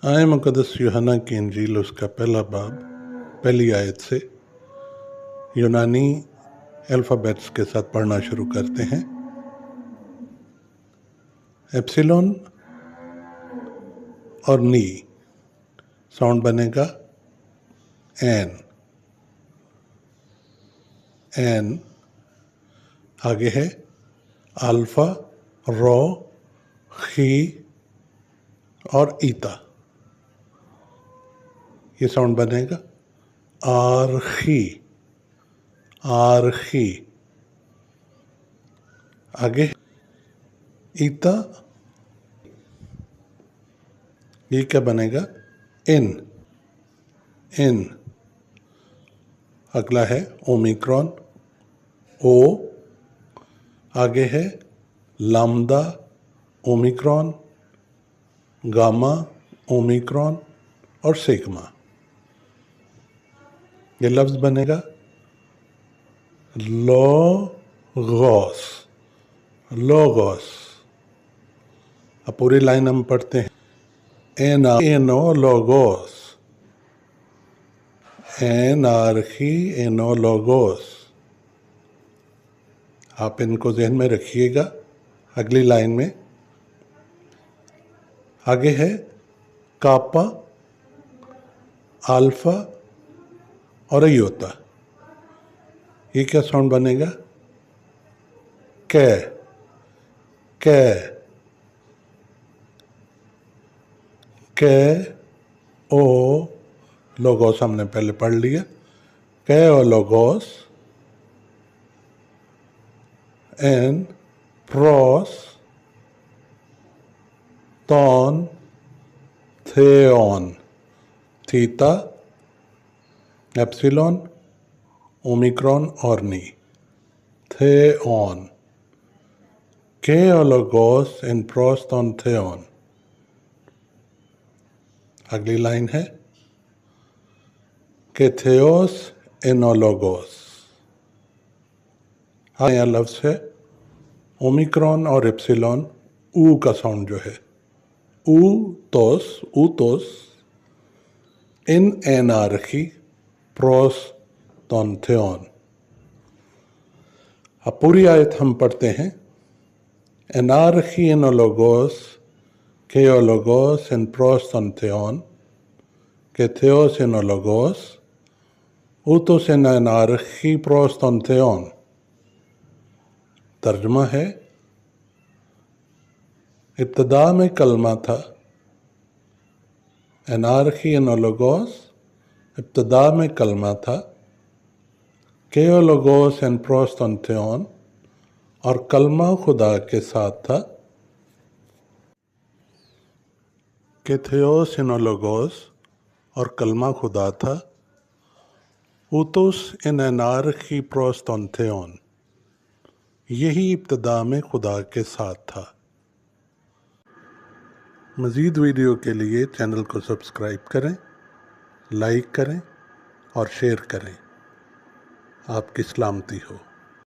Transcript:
आए मुक़द्दस यूहन्ना की इंजील उसका पहला बाब पहली आयत से यूनानी अल्फ़ाबेट्स के साथ पढ़ना शुरू करते हैं। एप्सिलॉन और नी साउंड बनेगा एन। एन आगे है अल्फ़ा, रो, खी और ईता। ये साउंड बनेगा आरखी। आरखी आगे ईता। ये क्या बनेगा इन। इन अगला है ओमिक्रॉन ओ। आगे है लैम्डा, ओमिक्रॉन, गामा, ओमिक्रॉन और सिग्मा। ये लफ्ज़ बनेगा लोगोस। लोगोस। अब पूरी लाइन हम पढ़ते हैं। एनो लोगोस। एनार्की एनो लोगोस। आप इनको ज़हन में रखिएगा। अगली लाइन में आगे है कापा, अल्फा और अयोता। ये क्या साउंड बनेगा कै। कै कै ओ लोगोस हमने पहले पढ़ लिया। कै ओ लोगोस एन प्रोस तौन थेओन। थीता, एप्सिलॉन, ओमिक्रॉन और नी। थेओन के ओलोगोस इन प्रोस तौन थेओन। अगली लाइन है के थेओस एनोलोगोस। हाँ, यह लफ्ज़ है ओमिक्रॉन और एप्सिलॉन ऊ का साउंड जो है ऊतोस इन एनार्की प्रोस तौन थेओन। अब पूरी आयत हम पढ़ते हैं। एनार्की एनोलोगोस केओलोगोस इन प्रोस तौन थेओन के थेओस एनोलोगोस ऊतोस इन एनार्की प्रोस तौन थेओन। तर्जुमा है इब्तदा में कलमा था। एनार्की एनोलोगोस इब्तदा में कलमा था। केओलोगोस एन प्रोस तौन थेओन और कलमा खुदा के साथ था। के थेओस एनोलोगोस और कलमा खुदा था। ऊतोस इन एनार्की प्रोस तौन थेओन। यही इब्तदा में खुदा के साथ था। मज़ीद वीडियो के लिए चैनल को सब्सक्राइब करें, लाइक करें और शेयर करें। आपकी सलामती हो।